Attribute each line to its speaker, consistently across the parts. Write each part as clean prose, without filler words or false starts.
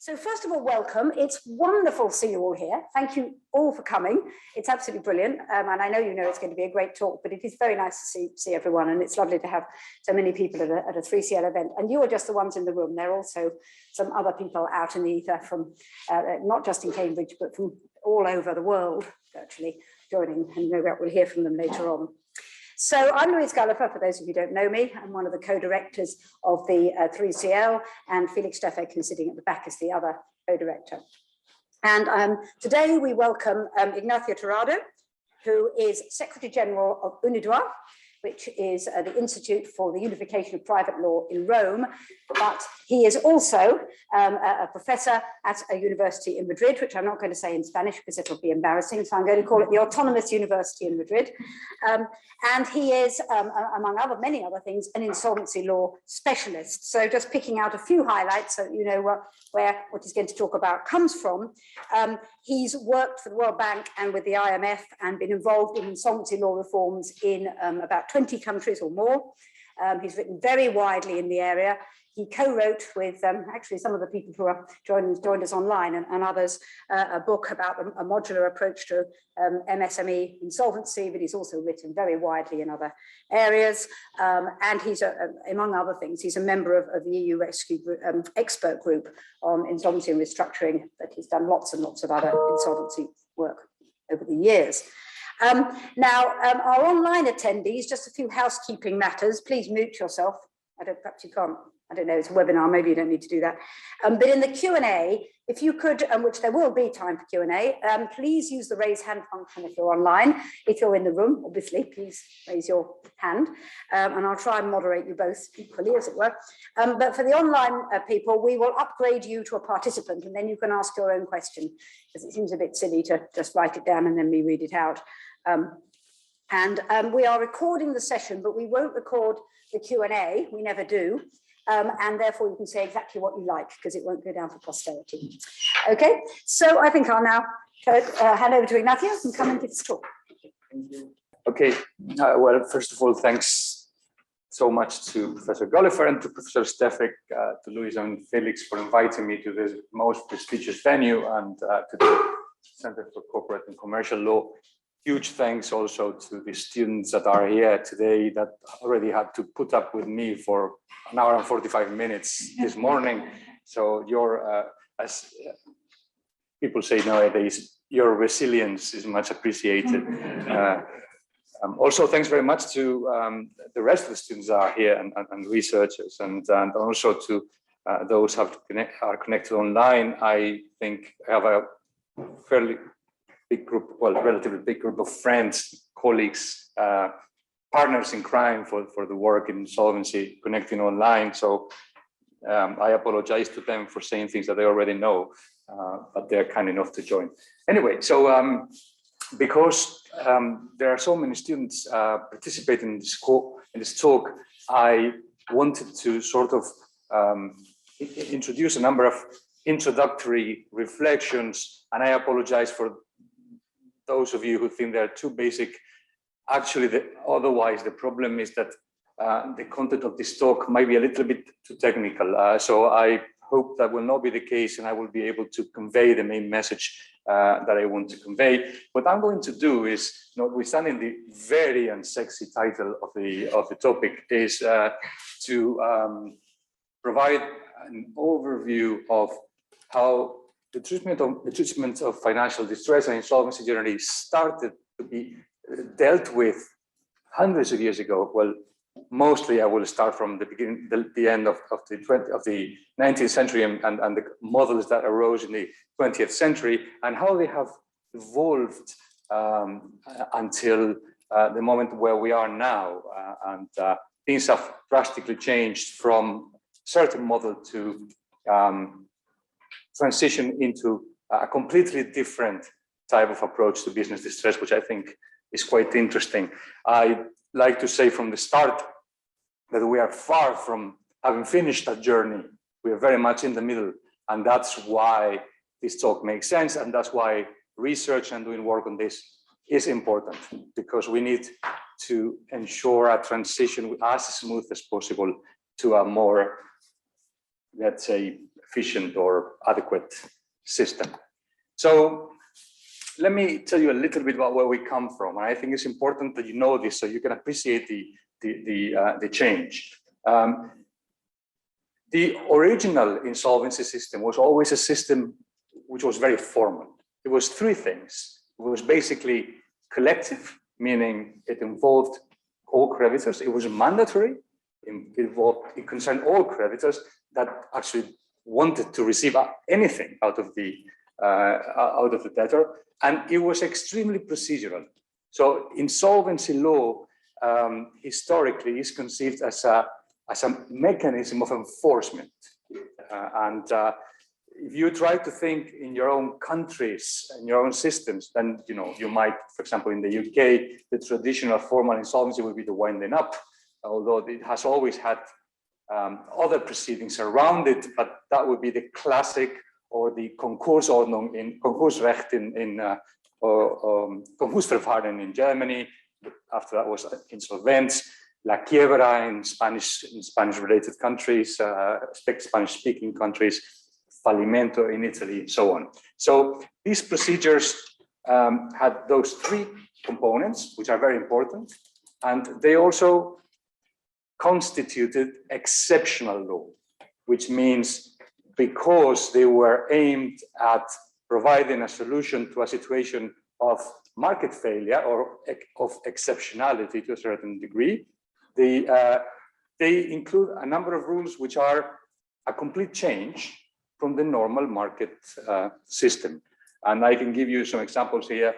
Speaker 1: So first of all, welcome. It's wonderful to see you all here. Thank you all for coming. It's absolutely brilliant. And I know you know it's going to be a great talk, but it is very nice to see everyone. And it's lovely to have so many people at a 3CL event. And you are just the ones in the room. There are also some other people out in the ether from, not just in Cambridge, but from all over the world, actually joining. And no doubt we'll hear from them later on. So I'm Louise Galliffer, for those of you who don't know me. I'm one of the co-directors of the 3CL, and Felix Steffek, who's sitting at the back, is the other co-director. And today we welcome Ignacio Tirado, who is Secretary General of UNIDROIT, which is the Institute for the Unification of Private Law in Rome, but he is also a professor at a university in Madrid, which I'm not going to say in Spanish because it'll be embarrassing, so I'm going to call it the Autonomous University in Madrid. And he is, among many other things, an insolvency law specialist. So just picking out a few highlights so that you know where what he's going to talk about comes from. He's worked for the World Bank and with the IMF and been involved in insolvency law reforms in about 20 countries or more. He's written very widely in the area. He co-wrote with actually some of the people who are joined us online and others a book about a modular approach to MSME insolvency, but he's also written very widely in other areas. And he's, among other things, he's a member of the EU Rescue expert group on insolvency and restructuring, but he's done lots and lots of other insolvency work over the years. Now, our online attendees, just a few housekeeping matters. Please mute yourself. Perhaps you can't. I don't know, it's a webinar, maybe you don't need to do that. But in the Q&A, if you could, which there will be time for Q&A, please use the raise hand function if you're online. If you're in the room, obviously, please raise your hand. And I'll try and moderate you both equally, as it were. But for the online people, we will upgrade you to a participant, and then you can ask your own question, because it seems a bit silly to just write it down and then me read it out. We are recording the session, but we won't record the Q&A, we never do. And therefore you can say exactly what you like because it won't go down for posterity. Okay, so I think I'll now hand over to Ignacio and come and give this talk.
Speaker 2: Thank you. Okay, well, first of all, thanks so much to Professor Galliffer and to Professor Steffek, to Louise and Felix for inviting me to this most prestigious venue and to the Center for Corporate and Commercial Law. Huge thanks also to the students that are here today that already had to put up with me for an hour and 45 minutes this morning. So your, as people say nowadays, your resilience is much appreciated. Also, thanks very much to the rest of the students that are here and researchers, and also to those who are connected online. I think I have a fairly big group, well, relatively big group of friends, colleagues, partners in crime for the work in insolvency connecting online. So I apologize to them for saying things that they already know, but they're kind enough to join. Anyway, so because there are so many students participating in this talk, I wanted to sort of introduce a number of introductory reflections, and I apologize for those of you who think they're too basic. Actually, otherwise, the problem is that the content of this talk might be a little bit too technical. So I hope that will not be the case, and I will be able to convey the main message that I want to convey. What I'm going to do is, notwithstanding the very unsexy title of the topic, is to provide an overview of how the treatment of financial distress and insolvency generally started to be dealt with hundreds of years ago. Well, mostly I will start from the beginning, the end of the 19th century and the models that arose in the 20th century and how they have evolved until the moment where we are now. Things have drastically changed from certain model to transition into a completely different type of approach to business distress, which I think is quite interesting. I like to say from the start that we are far from having finished that journey. We are very much in the middle, and that's why this talk makes sense, and that's why research and doing work on this is important, because we need to ensure a transition as smooth as possible to a more, let's say, efficient or adequate system. So let me tell you a little bit about where we come from. And I think it's important that you know this so you can appreciate the change. The original insolvency system was always a system which was very formal. It was three things. It was basically collective, meaning it involved all creditors. It was mandatory. It concerned all creditors that actually wanted to receive anything out of the debtor, and it was extremely procedural. So insolvency law historically is conceived as a mechanism of enforcement, if you try to think in your own countries and your own systems, then you might, for example, in the UK, the traditional formal insolvency will be the winding up, although it has always had other proceedings around it, but that would be the classic, or the Konkursordnung in Konkursrecht Konkursverfahren in Germany. After that was Insolvenz, La Quiebra in Spanish-related countries, Spanish-speaking countries, Fallimento in Italy, and so on. So these procedures had those three components, which are very important, and they also constituted exceptional law, which means because they were aimed at providing a solution to a situation of market failure or of exceptionality to a certain degree, they include a number of rules which are a complete change from the normal market system. And I can give you some examples here: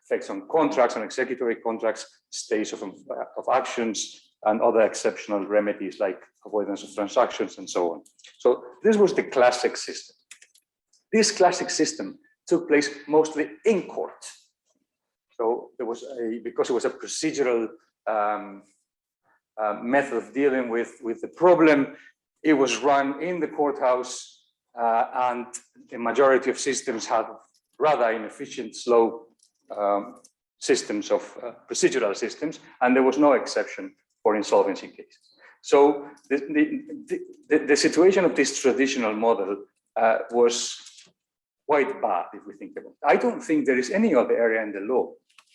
Speaker 2: effects on contracts, on executory contracts, stays of actions, and other exceptional remedies like avoidance of transactions and so on. So this was the classic system. This classic system took place mostly in court. So there was because it was a procedural method of dealing with the problem, it was run in the courthouse, and the majority of systems had rather inefficient, slow systems of procedural systems, and there was no exception for insolvency cases. So the situation of this traditional model was quite bad, if we think about it. I don't think there is any other area in the law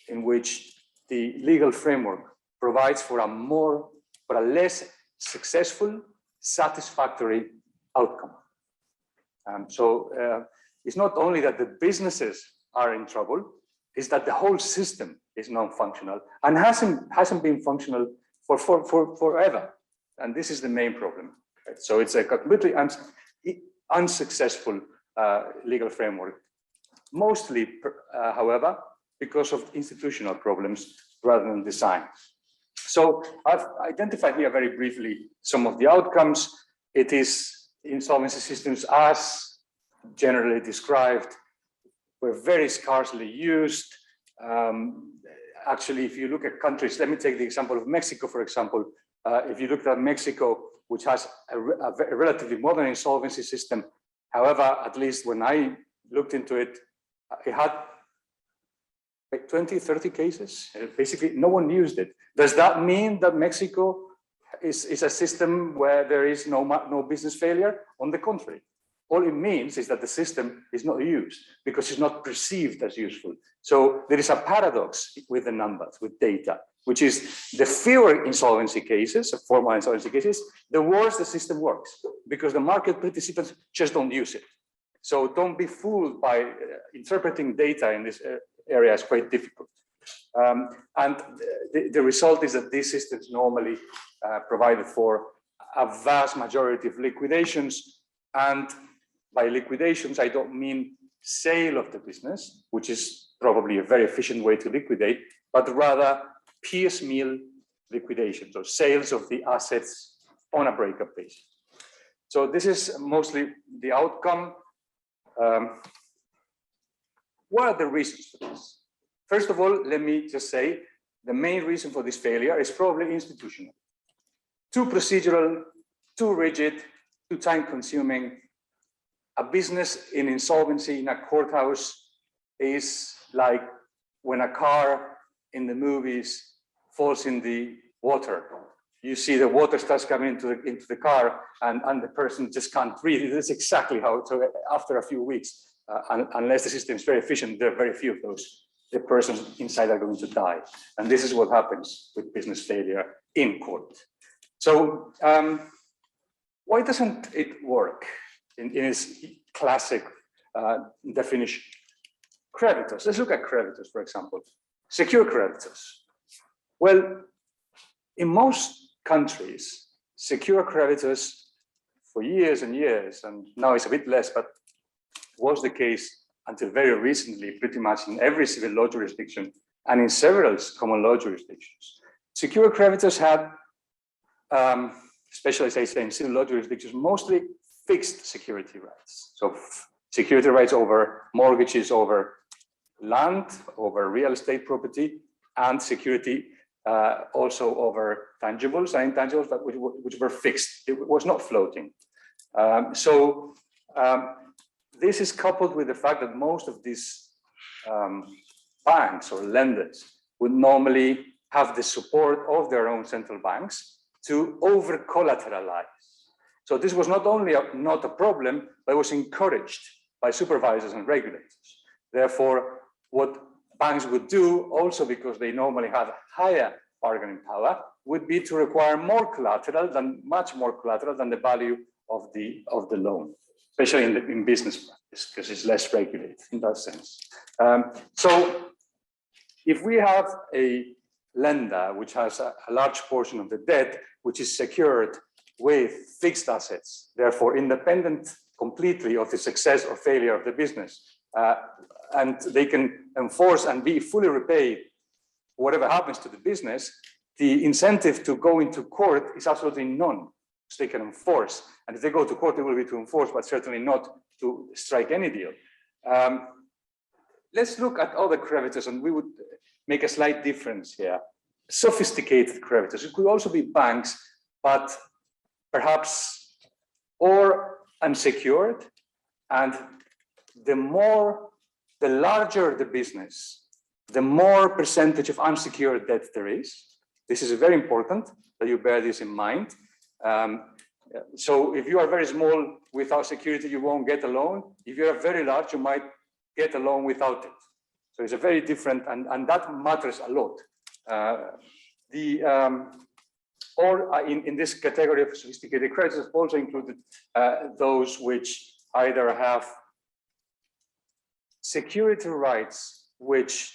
Speaker 2: in which the legal framework provides for a less successful, satisfactory outcome. So it's not only that the businesses are in trouble, it's that the whole system is non-functional and hasn't been functional for forever. And this is the main problem. Right? So it's a completely unsuccessful legal framework, mostly, however, because of institutional problems rather than design. So I've identified here very briefly some of the outcomes. It is insolvency systems, as generally described, were very scarcely used. Actually, if you look at countries, let me take the example of Mexico, for example. If you look at Mexico, which has a relatively modern insolvency system, however, at least when I looked into it, it had 20, 30 cases. Basically, no one used it. Does that mean that Mexico is a system where there is no business failure? On the contrary, all it means is that the system is not used because it's not perceived as useful. So there is a paradox with the numbers, with data, which is the fewer insolvency cases, formal insolvency cases, the worse the system works, because the market participants just don't use it. So don't be fooled by interpreting data in this area is quite difficult. And the result is that these systems normally provided for a vast majority of liquidations. And by liquidations, I don't mean sale of the business, which is probably a very efficient way to liquidate, but rather piecemeal liquidations or sales of the assets on a breakup basis. So this is mostly the outcome. What are the reasons for this? First of all, let me just say the main reason for this failure is probably institutional. Too procedural, too rigid, too time-consuming. A business in insolvency in a courthouse is like when a car in the movies falls in the water. you see the water starts coming into the car, and the person just can't breathe. That's exactly how it, so after a few weeks, unless the system is very efficient, there are very few of those. The persons inside are going to die. And this is what happens with business failure in court. So why doesn't it work in its classic definition? Creditors, let's look at creditors, for example. Secure creditors. Well, in most countries, secure creditors for years and years, and now it's a bit less, but was the case until very recently, pretty much in every civil law jurisdiction and in several common law jurisdictions. Secure creditors had, especially as I say in civil law jurisdictions, mostly fixed security rights. So security rights over mortgages, over land, over real estate property, and security also over tangibles and intangibles, but which were fixed. It was not floating. This is coupled with the fact that most of these banks or lenders would normally have the support of their own central banks to over-collateralize. So this was not only not a problem, but it was encouraged by supervisors and regulators. Therefore, what banks would do, also because they normally have higher bargaining power, would be to require more collateral, much more collateral than the value of the loan, especially in business practice, because it's less regulated in that sense. So if we have a lender which has a large portion of the debt, which is secured with fixed assets, therefore independent completely of the success or failure of the business, and they can enforce and be fully repaid whatever happens to the business, the incentive to go into court is absolutely none. So they can enforce, and if they go to court, it will be to enforce, but certainly not to strike any deal. Let's look at other creditors, and we would make a slight difference here. Sophisticated creditors, it could also be banks, but perhaps or unsecured, and the larger the business, the more percentage of unsecured debt there is. This is very important that you bear this in mind. So if you are very small without security, you won't get a loan. If you are very large, you might get a loan without it. So it's a very different, and that matters a lot. In this category of sophisticated creditors also included those which either have security rights which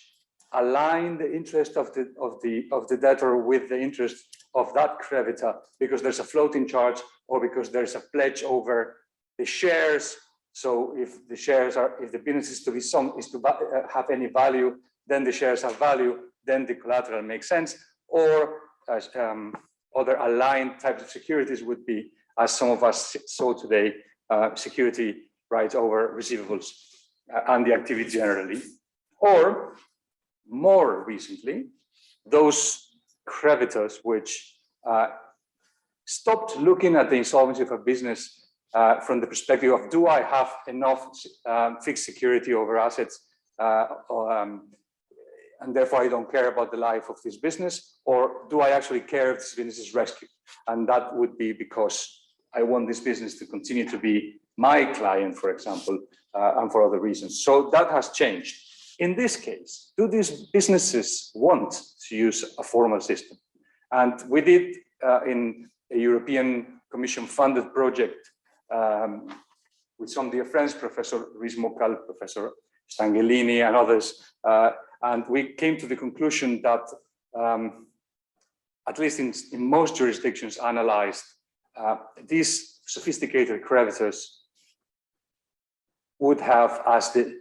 Speaker 2: align the interest of the debtor with the interest of that creditor, because there's a floating charge or because there's a pledge over the shares. So if the shares if the business is to have any value, then the shares have value, then the collateral makes sense. Or other aligned types of securities would be, as some of us saw today, security rights over receivables and the activity generally. Or more recently, those creditors which stopped looking at the insolvency of a business from the perspective of, do I have enough fixed security over assets and therefore I don't care about the life of this business, or do I actually care if this business is rescued? And that would be because I want this business to continue to be my client, for example, and for other reasons. So that has changed. In this case, do these businesses want to use a formal system? And we did in a European Commission funded project with some dear friends, Professor Riz-Mokal, Professor Stangelini and others. And we came to the conclusion that at least in most jurisdictions analyzed, these sophisticated creditors would have as the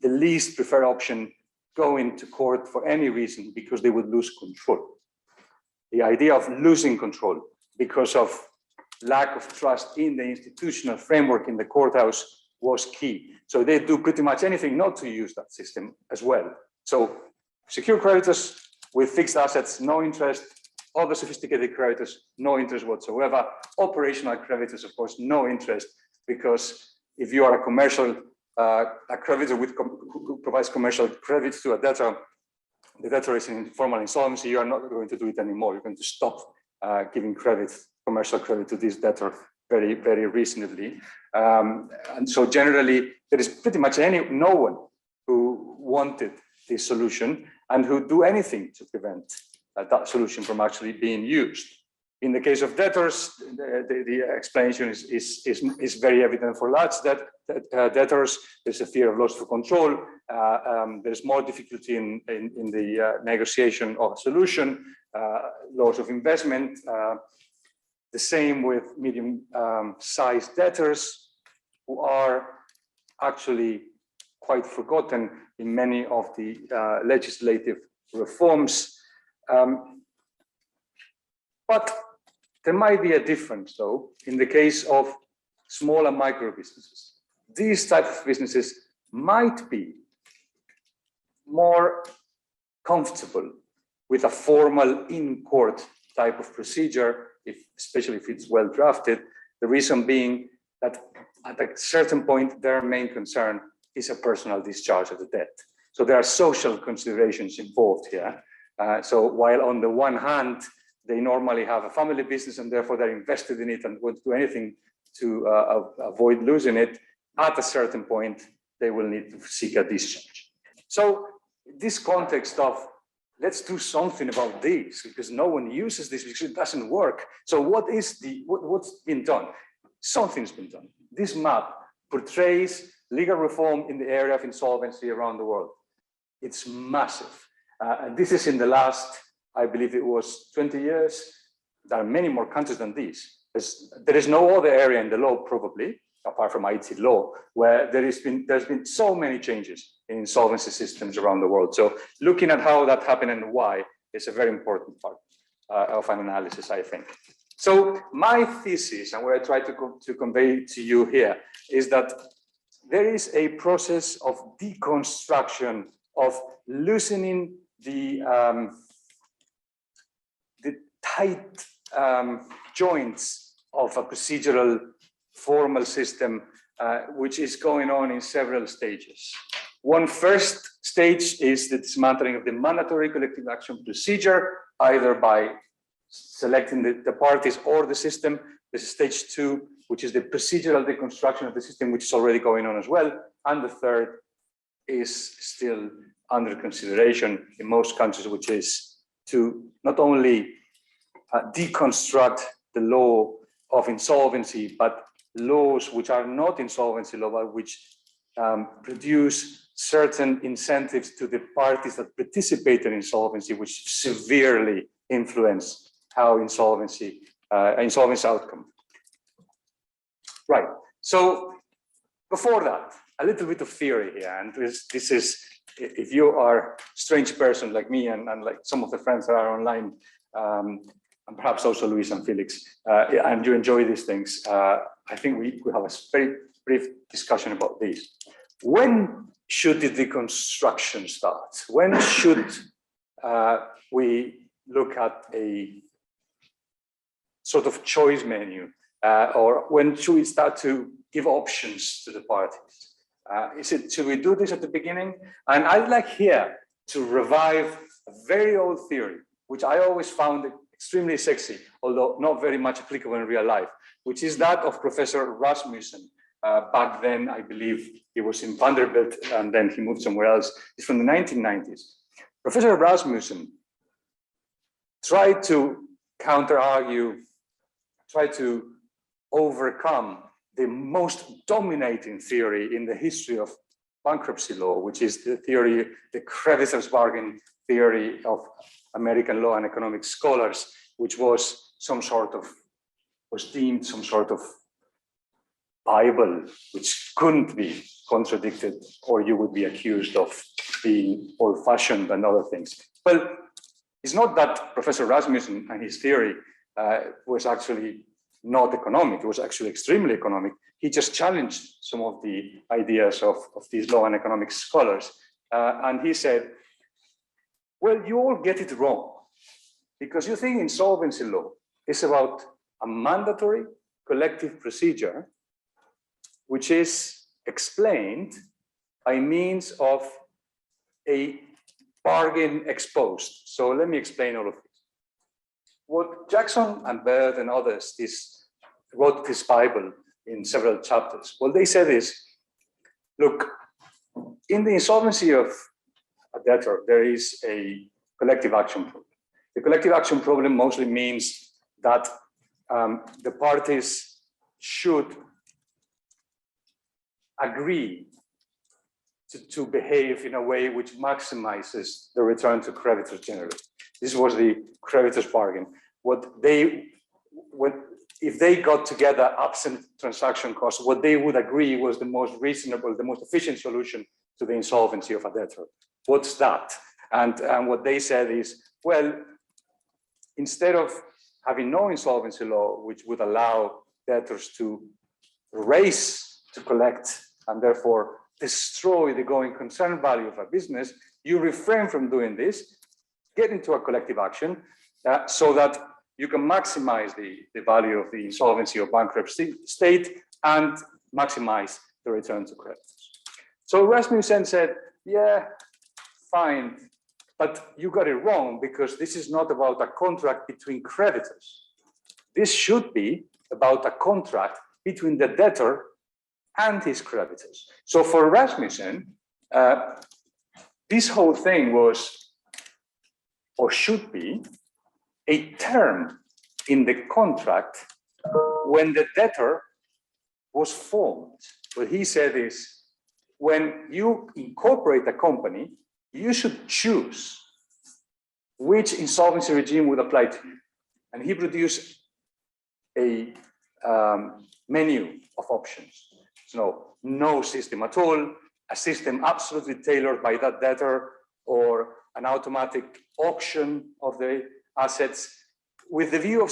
Speaker 2: least preferred option going to court for any reason, because they would lose control. The idea of losing control because of lack of trust in the institutional framework in the courthouse was key. So they do pretty much anything not to use that system as well. So secure creditors with fixed assets, no interest. Other sophisticated creditors, no interest whatsoever. Operational creditors, of course, no interest, because if you are a commercial a creditor who provides commercial credit to a debtor, the debtor is in formal insolvency, you are not going to do it anymore. You're going to stop giving credit, commercial credit to this debtor very, very reasonably. And so generally, there is pretty much no one who wanted this solution and who do anything to prevent that solution from actually being used. In the case of debtors, the explanation is very evident for large debtors. There's a fear of loss of control. There's more difficulty in the negotiation of a solution, loss of investment. The same with medium-sized debtors, who are actually quite forgotten in many of the legislative reforms. But there might be a difference, though, in the case of small and micro businesses. These types of businesses might be more comfortable with a formal in-court type of procedure, especially if it's well drafted. The reason being that at a certain point, their main concern is a personal discharge of the debt. So there are social considerations involved here. So while on the one hand, they normally have a family business and therefore they're invested in it and won't do anything to avoid losing it, at a certain point, they will need to seek a discharge. So this context of let's do something about this because no one uses this because it doesn't work. So what's been done? Something's been done. This map portrays legal reform in the area of insolvency around the world. It's massive. And this is in the last, I believe it was 20 years. There are many more countries than these. There is no other area in the law, probably, apart from IT law, where there's been so many changes in insolvency systems around the world. So looking at how that happened and why is a very important part of an analysis, I think. So my thesis, and what I try to convey to you here, is that there is a process of deconstruction, of loosening the tight joints of a procedural formal system, which is going on in several stages. One first stage is the dismantling of the mandatory collective action procedure, either by selecting the parties or the system. This is stage 2, which is the procedural deconstruction of the system, which is already going on as well. And the third is still under consideration in most countries, which is to not only deconstruct the law of insolvency, but laws which are not insolvency law, but which produce certain incentives to the parties that participate in insolvency, which severely influence how insolvency outcome. Right. So before that, a little bit of theory here, and this is, if you are a strange person like me and like some of the friends that are online, and perhaps also Luis and Felix, and you enjoy these things, I think we have a very brief discussion about this. When should the deconstruction start? When should we look at a sort of choice menu, or when should we start to give options to the parties? Should we do this at the beginning? And I'd like here to revive a very old theory, which I always found extremely sexy, although not very much applicable in real life, which is that of Professor Rasmussen. Back then, I believe he was in Vanderbilt and then he moved somewhere else. It's from the 1990s. Professor Rasmussen tried to counter-argue, tried to overcome the most dominating theory in the history of bankruptcy law, which is the theory, the creditor's bargain theory of American law and economic scholars, which was deemed some sort of Bible, which couldn't be contradicted, or you would be accused of being old-fashioned and other things. Well, it's not that Professor Rasmussen and his theory was actually not economic. It was actually extremely economic. He just challenged some of the ideas of these law and economic scholars. And he said, well, you all get it wrong, because you think insolvency law is about a mandatory collective procedure, which is explained by means of a bargain exposed. So let me explain all of this. what Jackson and Baird and others wrote this Bible in several chapters. What they said is, look, in the insolvency of a debtor, there is a collective action problem. The collective action problem mostly means that the parties should agree to behave in a way which maximizes the return to creditors generally. This was the creditors' bargain. If they got together absent transaction costs, what they would agree was the most reasonable, the most efficient solution to the insolvency of a debtor. What's that? And what they said is, well, instead of having no insolvency law, which would allow debtors to race to collect and therefore destroy the going concern value of a business, you refrain from doing this, get into a collective action so that you can maximize the value of the insolvency or bankruptcy state and maximize the return to creditors. So Rasmussen said, yeah, fine, but you got it wrong because this is not about a contract between creditors. This should be about a contract between the debtor and his creditors. So for Rasmussen, this whole thing was, or should be, a term in the contract when the debtor was formed. What he said is, when you incorporate a company, you should choose which insolvency regime would apply to you. And he produced a menu of options. So no system at all, a system absolutely tailored by that debtor, or an automatic auction of the assets, with the view of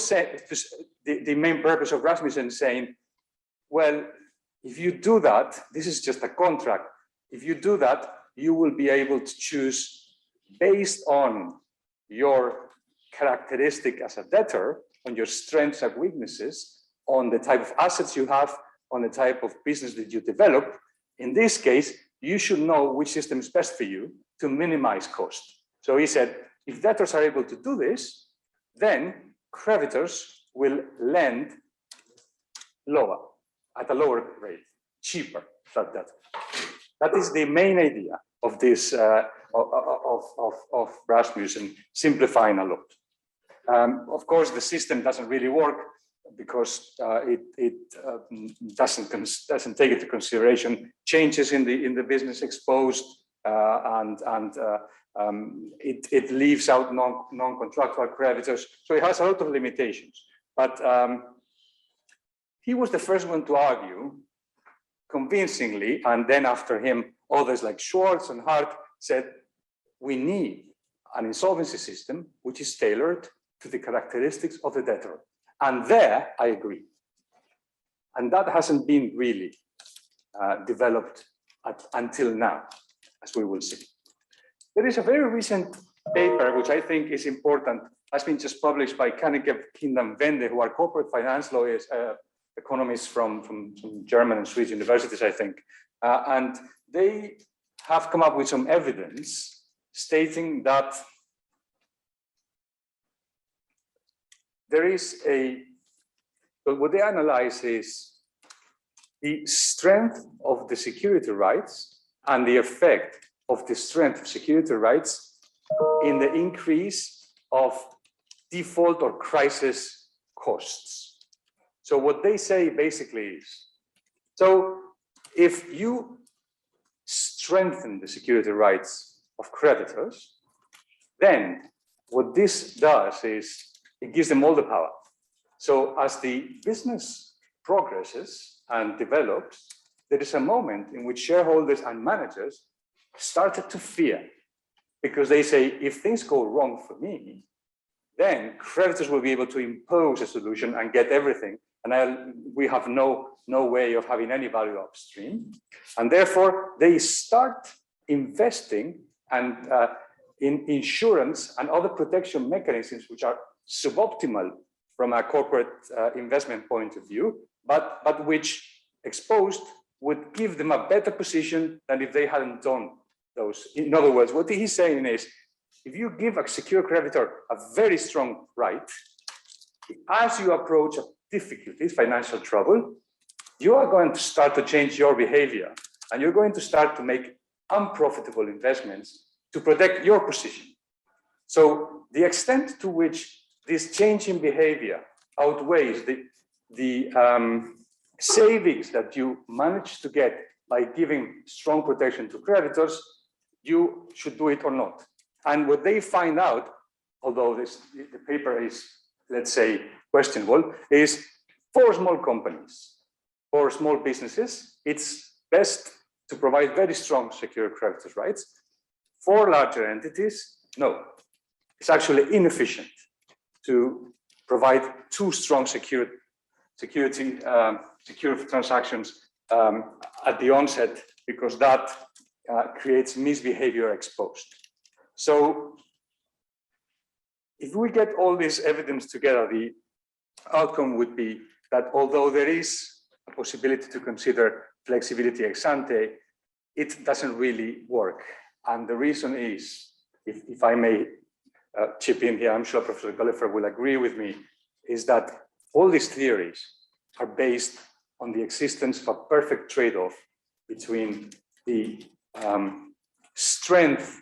Speaker 2: the main purpose of Rasmussen saying, well, if you do that, this is just a contract. If you do that, you will be able to choose based on your characteristic as a debtor, on your strengths and weaknesses, on the type of assets you have, on the type of business that you develop. In this case, you should know which system is best for you to minimize cost. So he said, if debtors are able to do this, then creditors will lend lower, at a lower rate, cheaper than debtors. That is the main idea of this, of Rasmussen simplifying a lot. Of course, the system doesn't really work because it doesn't take into consideration changes in the business exposed, and it leaves out non-contractual creditors. So it has a lot of limitations. But he was the first one to argue convincingly, and then after him, others like Schwartz and Hart said, we need an insolvency system which is tailored to the characteristics of the debtor. And there, I agree. And that hasn't been really developed until now, as we will see. There is a very recent paper, which I think is important, has been just published by Kanneke, Kindam, Wende, who are corporate finance lawyers, economists from German and Swiss universities, I think. And they have come up with some evidence stating that there is what they analyze is the strength of the security rights and the effect of the strength of security rights in the increase of default or crisis costs. So what they say basically is, so if you strengthen the security rights of creditors, then what this does is it gives them all the power. So as the business progresses and develops, there is a moment in which shareholders and managers started to fear, because they say, if things go wrong for me, then creditors will be able to impose a solution and get everything. And we have no way of having any value upstream. And therefore, they start investing and in insurance and other protection mechanisms, which are suboptimal from a corporate investment point of view, but which exposed would give them a better position than if they hadn't done those. In other words, what he's saying is, if you give a secure creditor a very strong right, as you approach difficulties, financial trouble, you are going to start to change your behavior, and you're going to start to make unprofitable investments to protect your position. So the extent to which this change in behavior outweighs the savings that you manage to get by giving strong protection to creditors, you should do it or not. And what they find out, although the paper is, let's say, questionable, is for small companies, for small businesses, it's best to provide very strong secure creditors' rights. For larger entities, no. It's actually inefficient to provide too strong secure transactions at the onset, because that creates misbehavior exposed. So if we get all this evidence together, the outcome would be that although there is a possibility to consider flexibility ex ante, it doesn't really work. And the reason is, if I may chip in here, I'm sure Professor Gulliver will agree with me, is that all these theories are based on the existence of a perfect trade-off between the strength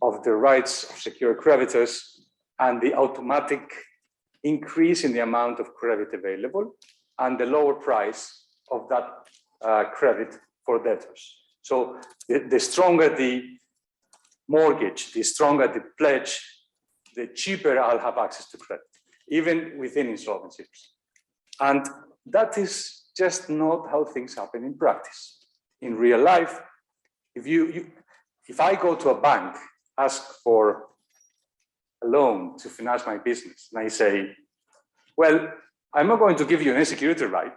Speaker 2: of the rights of secure creditors and the automatic increase in the amount of credit available and the lower price of that credit for debtors. So the stronger the mortgage, the stronger the pledge, the cheaper I'll have access to credit, even within insolvencies. And that is just not how things happen in practice. In real life, if I go to a bank, ask for a loan to finance my business, and I say, well, I'm not going to give you any security right,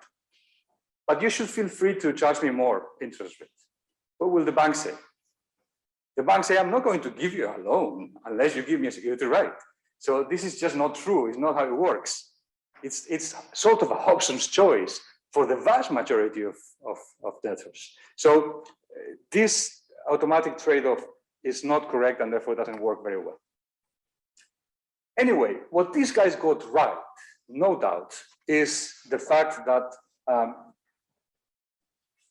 Speaker 2: but you should feel free to charge me more interest rate. What will the bank say? The bank say, I'm not going to give you a loan unless you give me a security right. So this is just not true. It's not how it works. It's sort of a Hobson's choice for the vast majority of debtors. So this automatic trade-off is not correct and therefore doesn't work very well. Anyway, what these guys got right, no doubt, is the fact that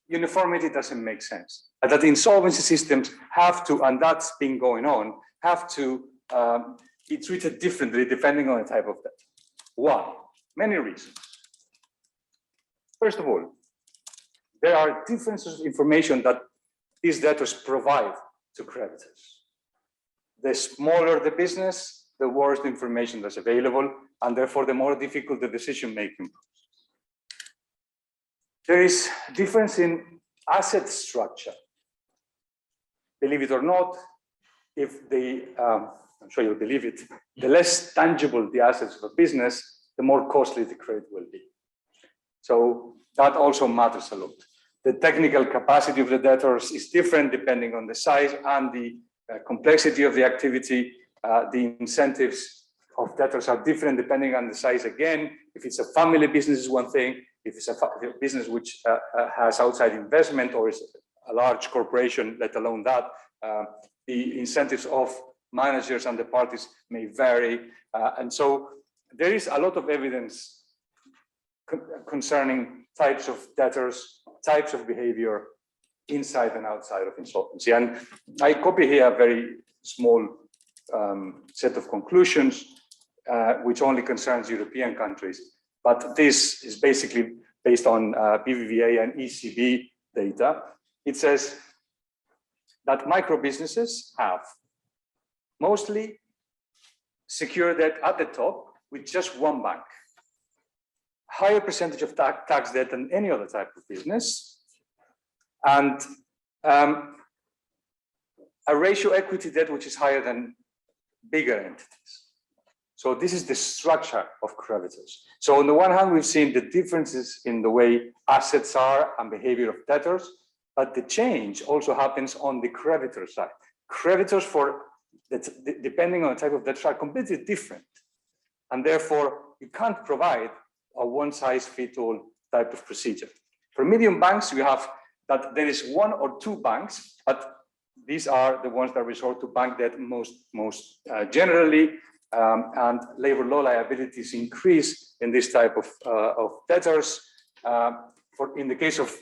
Speaker 2: uniformity doesn't make sense. That insolvency systems have to, and that's been going on, have to be treated differently depending on the type of debt. Why? Many reasons. First of all, there are differences of information that these debtors provide to creditors. The smaller the business, the worse the information that's available, and therefore the more difficult the decision-making. There is a difference in asset structure. Believe it or not, if I'm sure you'll believe it, the less tangible the assets of a business, the more costly the credit will be. So that also matters a lot. The technical capacity of the debtors is different depending on the size and the complexity of the activity. The incentives of debtors are different depending on the size again. If it's a family business is one thing. If it's a business which has outside investment or is a large corporation, let alone that, the incentives of managers and the parties may vary. And so there is a lot of evidence concerning types of debtors, types of behavior inside and outside of insolvency. And I copy here a very small set of conclusions, which only concerns European countries. But this is basically based on BBVA and ECB data. It says that micro businesses have mostly secure debt at the top with just one bank, higher percentage of tax debt than any other type of business, and a ratio equity debt which is higher than bigger entities. So this is the structure of creditors. So on the one hand, we've seen the differences in the way assets are and behavior of debtors, but the change also happens on the creditor side. Creditors, depending on the type of debt, are completely different. And therefore, you can't provide a one-size-fits-all type of procedure. For medium banks, you have that there is one or two banks, but these are the ones that resort to bank debt most generally. and labor law liabilities increase in this type of debtors. In the case of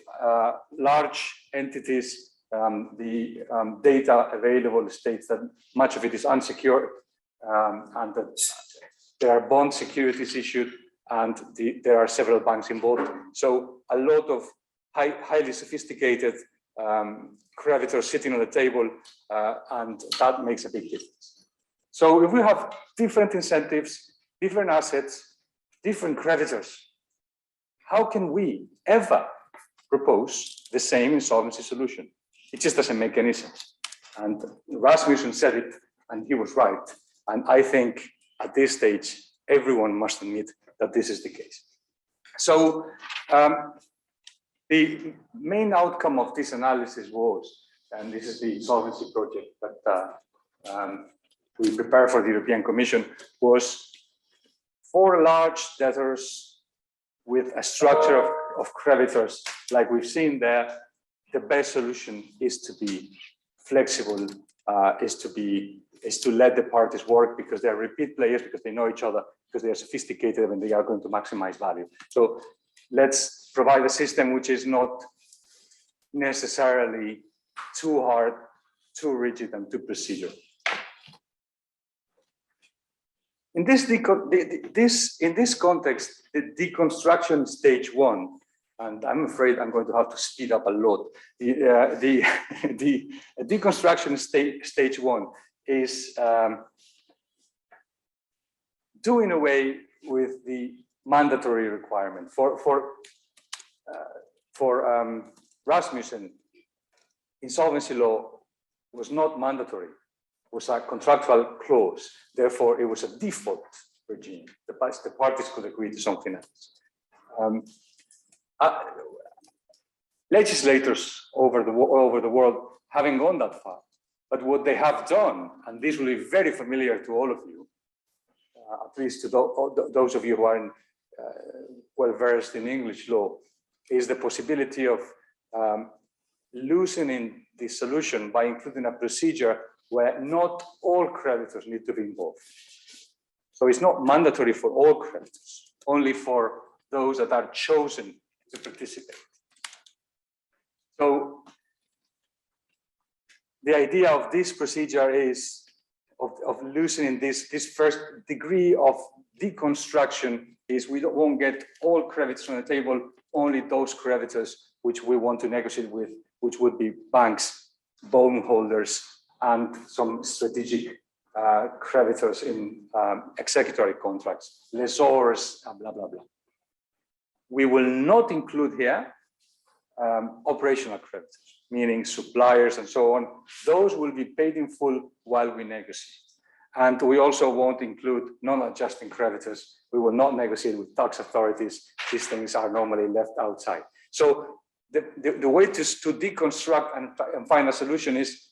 Speaker 2: large entities, the data available states that much of it is unsecured, and that there are bond securities issued, and there are several banks involved. So a lot of highly sophisticated creditors sitting on the table, and that makes a big difference. So if we have different incentives, different assets, different creditors, how can we ever propose the same insolvency solution? It just doesn't make any sense. And Rasmussen said it, and he was right. And I think at this stage, everyone must admit that this is the case. So the main outcome of this analysis was, and this is the insolvency project that we prepare for the European Commission, was for large debtors with a structure of creditors like we've seen there, the best solution is to be flexible, is to let the parties work because they're repeat players, because they know each other, because they are sophisticated and they are going to maximize value. So let's provide a system which is not necessarily too hard, too rigid, and too procedural. In this context, the deconstruction stage one, and I'm afraid I'm going to have to speed up a lot. The deconstruction stage one is doing away with the mandatory requirement. For Rasmussen, insolvency law was not mandatory. It was a contractual clause. Therefore, it was a default regime. The parties could agree to something else. Legislators over the world haven't gone that far. But what they have done, and this will be very familiar to all of you, at least to those of you who are well versed in English law, is the possibility of loosening the solution by including a procedure where not all creditors need to be involved. So it's not mandatory for all creditors, only for those that are chosen to participate. So the idea of this procedure is of loosening this first degree of deconstruction is we won't get all creditors on the table, only those creditors which we want to negotiate with, which would be banks, bondholders, and some strategic creditors in executory contracts, lessors, blah, blah, blah. We will not include here operational creditors, meaning suppliers and so on. Those will be paid in full while we negotiate. And we also won't include non-adjusting creditors. We will not negotiate with tax authorities. These things are normally left outside. So the way to deconstruct and find a solution is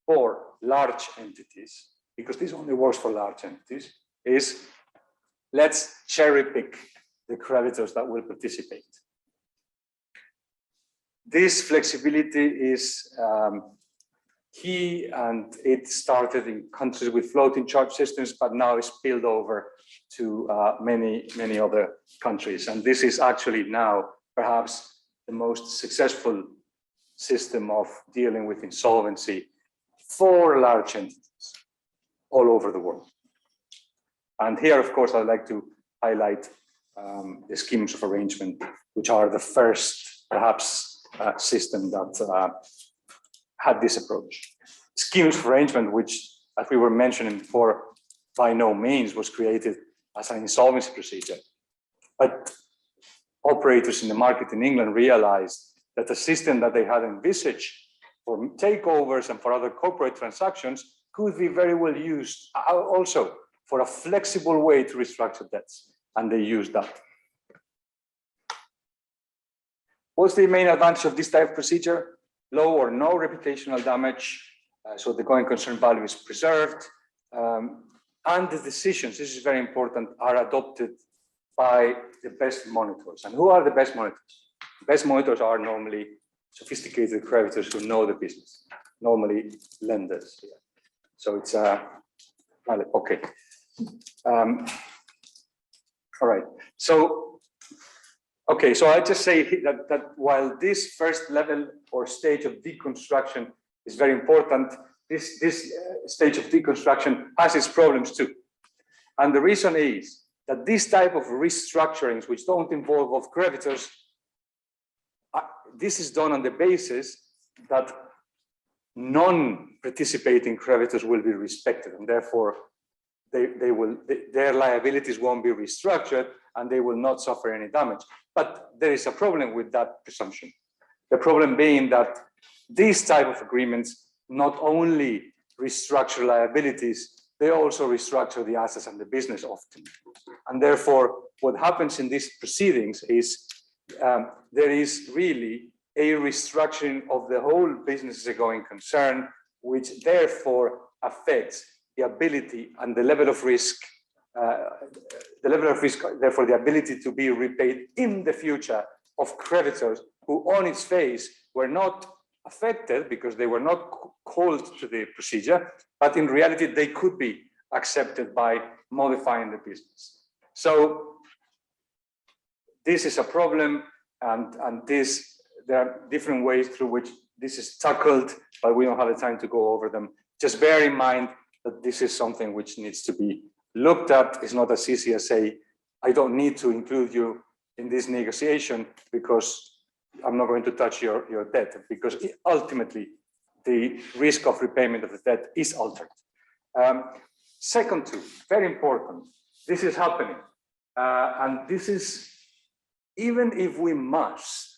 Speaker 2: for large entities, because this only works for large entities, is let's cherry pick the creditors that will participate. This flexibility is key, and it started in countries with floating charge systems, but now is spilled over to many other countries. And this is actually now perhaps the most successful system of dealing with insolvency for large entities all over the world. And here, of course, I'd like to highlight the schemes of arrangement, which are the first, perhaps, system that had this approach. Schemes of arrangement, which, as we were mentioning before, by no means was created as an insolvency procedure. But operators in the market in England realized that the system that they had envisaged for takeovers and for other corporate transactions could be very well used also for a flexible way to restructure debts. And they used that. What's the main advantage of this type of procedure? Low or no reputational damage, so the going concern value is preserved, and the decisions, this is very important, are adopted by the best monitors. And who are the best monitors? The best monitors are normally sophisticated creditors who know the business, normally lenders. So it's okay. All right. So, okay. So I just say that while this first level or stage of deconstruction is very important, this stage of deconstruction has its problems too. And the reason is that this type of restructurings, which don't involve of creditors, this is done on the basis that non-participating creditors will be respected, and therefore their liabilities won't be restructured and they will not suffer any damage. But there is a problem with that presumption. The problem being that these type of agreements not only restructure liabilities, they also restructure the assets and the business often. And therefore, what happens in these proceedings is there is really a restructuring of the whole business as a going concern, which therefore affects the ability and the level of risk, therefore the ability to be repaid in the future of creditors who on its face were not affected because they were not called to the procedure, but in reality they could be accepted by modifying the business. So this is a problem, and there are different ways through which this is tackled, but we don't have the time to go over them. Just bear in mind that this is something which needs to be looked at. It's not as easy as say, I don't need to include you in this negotiation because I'm not going to touch your debt, because ultimately the risk of repayment of the debt is altered. Second two, very important, this is happening. And this is, even if we must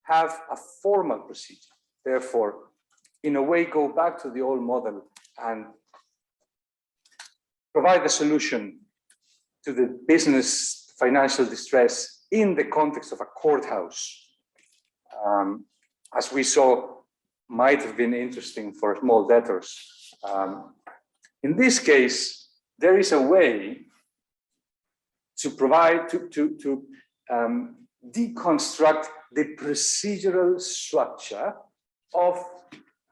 Speaker 2: have a formal procedure, therefore, in a way, go back to the old model and provide a solution to the business financial distress in the context of a courthouse, as we saw, might have been interesting for small debtors. In this case, there is a way to provide, to deconstruct the procedural structure of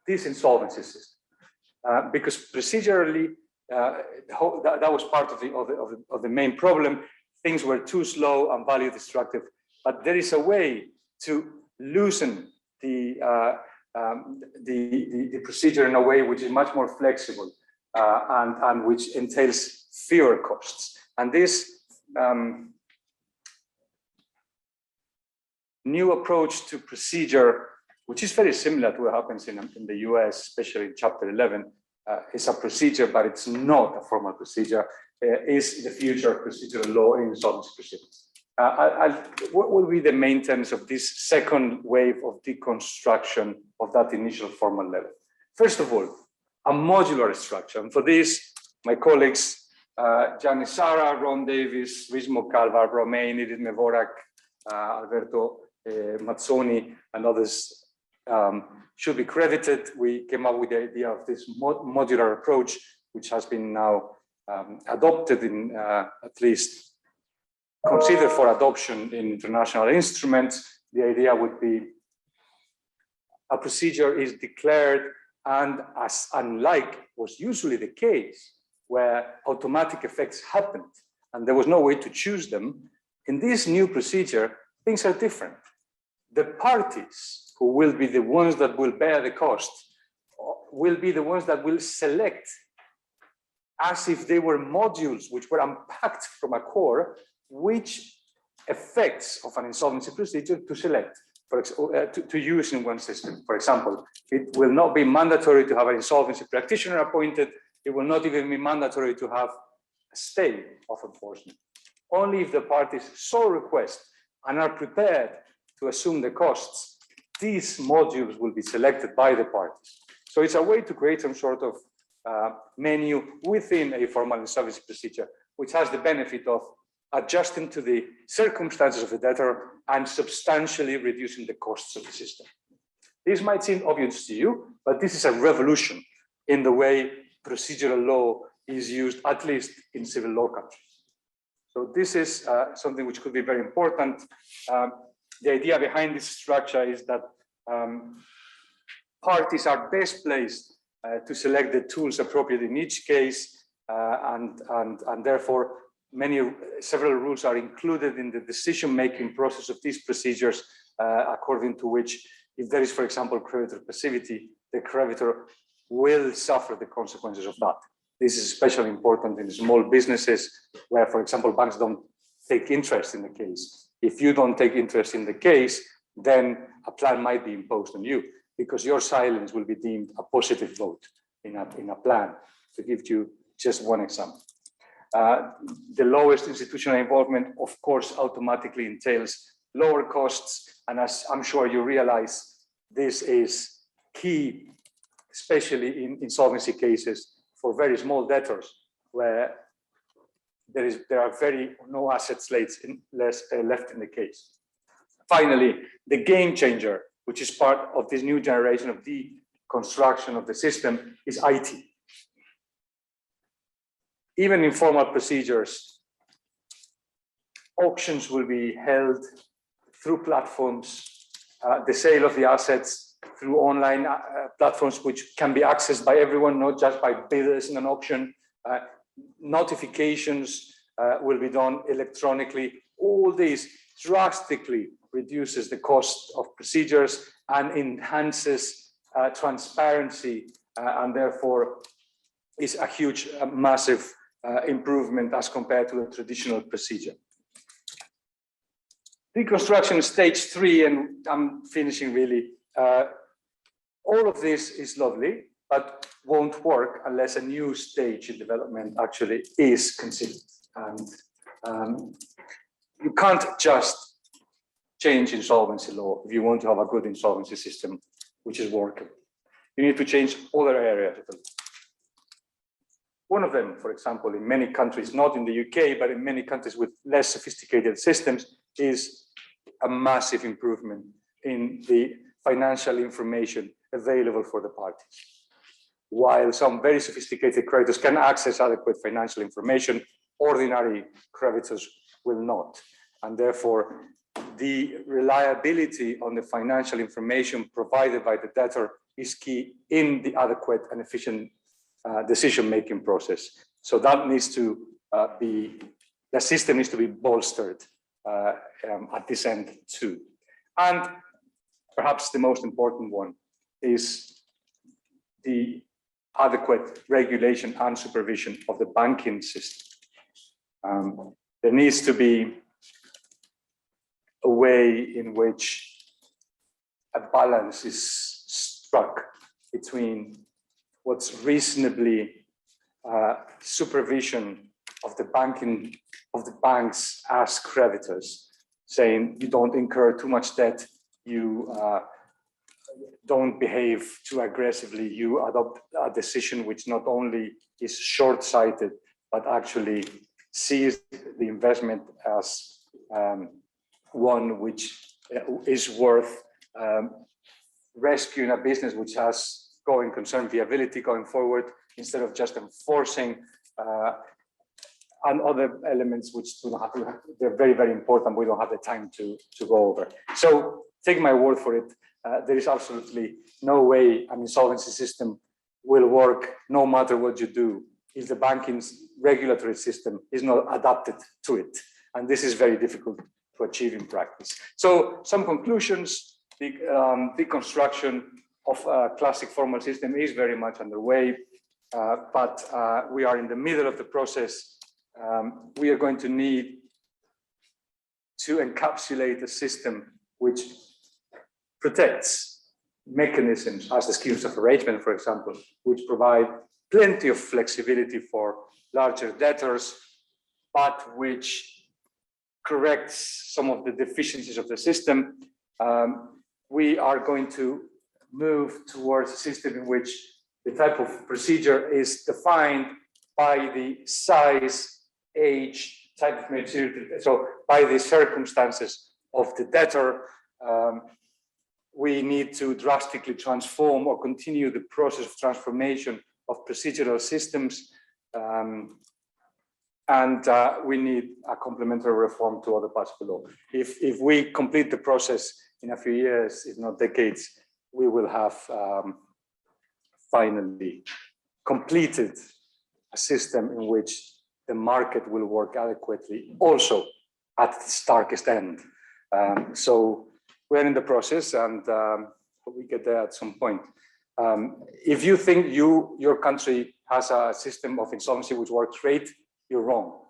Speaker 2: this insolvency system, because procedurally, that was part of the main problem. Things were too slow and value destructive, but there is a way to loosen the procedure in a way which is much more flexible and which entails fewer costs. And this new approach to procedure, which is very similar to what happens in the US, especially in Chapter 11, is a procedure, but it's not a formal procedure, is the future of procedural law in insolvency proceedings. What will be the main terms of this second wave of deconstruction of that initial formal level? First of all, a modular structure. And for this, my colleagues, Janice Sara, Ron Davis, Riz Mocal, Barbara Main, Edith Mevorak, Alberto Mazzoni, and others should be credited. We came up with the idea of this modular approach, which has been now adopted in at least considered for adoption in international instruments. The idea would be a procedure is declared, and as unlike was usually the case, where automatic effects happened and there was no way to choose them, in this new procedure, things are different. The parties who will be the ones that will bear the cost will be the ones that will select, as if they were modules which were unpacked from a core, which effects of an insolvency procedure to select, to use in one system. For example, it will not be mandatory to have an insolvency practitioner appointed. It will not even be mandatory to have a stay of enforcement. Only if the parties so request and are prepared to assume the costs, these modules will be selected by the parties. So it's a way to create some sort of menu within a formal insolvency procedure, which has the benefit of adjusting to the circumstances of the debtor and substantially reducing the costs of the system. This might seem obvious to you, but this is a revolution in the way procedural law is used, at least in civil law countries. So this is something which could be very important. The idea behind this structure is that parties are best placed to select the tools appropriate in each case. and therefore several rules are included in the decision-making process of these procedures, according to which, if there is, for example, creditor passivity, the creditor will suffer the consequences of that. This is especially important in small businesses where, for example, banks don't take interest in the case. If you don't take interest in the case, then a plan might be imposed on you because your silence will be deemed a positive vote in a plan, to give you just one example. The lowest institutional involvement, of course, automatically entails lower costs. And as I'm sure you realize, this is key, especially in insolvency cases for very small debtors, where there are no assets left in the case. Finally, the game changer, which is part of this new generation of deconstruction of the system, is IT. Even in formal procedures, auctions will be held through platforms, the sale of the assets through online platforms, which can be accessed by everyone, not just by bidders in an auction. Notifications will be done electronically. All this drastically reduces the cost of procedures and enhances transparency, and therefore is a huge, massive improvement as compared to the traditional procedure. Deconstruction stage 3, and I'm finishing really. All of this is lovely, but won't work unless a new stage in development actually is considered. And you can't just change insolvency law if you want to have a good insolvency system which is working. You need to change other areas of the law. One of them, for example, in many countries, not in the UK, but in many countries with less sophisticated systems, is a massive improvement in the financial information available for the parties. While some very sophisticated creditors can access adequate financial information, ordinary creditors will not. And therefore, the reliability on the financial information provided by the debtor is key in the adequate and efficient decision-making process. So that needs to the system needs to be bolstered at this end too. And perhaps the most important one is the adequate regulation and supervision of the banking system. There needs to be a way in which a balance is struck between what's reasonably supervision of the banks as creditors, saying you don't incur too much debt, you don't behave too aggressively, you adopt a decision which not only is short-sighted, but actually sees the investment as one which is worth rescuing a business which has going concern viability going forward, instead of just enforcing and other elements which do not have to, they're very, very important. We don't have the time to go over. So take my word for it. There is absolutely no way an insolvency system will work no matter what you do if the banking regulatory system is not adapted to it. And this is very difficult to achieve in practice. So some conclusions. The deconstruction of a classic formal system is very much underway, but we are in the middle of the process. We are going to need to encapsulate a system which protects mechanisms as the schemes of arrangement, for example, which provide plenty of flexibility for larger debtors, but which corrects some of the deficiencies of the system. We are going to move towards a system in which the type of procedure is defined by the size, age, type of maturity, so by the circumstances of the debtor. We need to drastically transform or continue the process of transformation of procedural systems. And we need a complementary reform to other parts of the law. If we complete the process in a few years, if not decades, we will have finally completed a system in which the market will work adequately, also at its darkest end. So we're in the process, and we get there at some point. If you think your country has a system of insolvency which works great, you're wrong.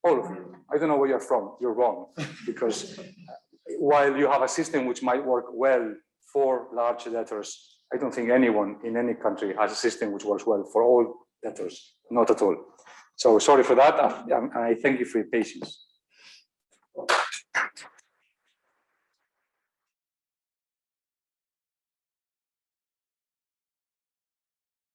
Speaker 2: All of you. I don't know where you're from. You're wrong, because while you have a system which might work well for large debtors, I don't think anyone in any country has a system which works well for all debtors. Not at all. So sorry for that, and I thank you for your patience.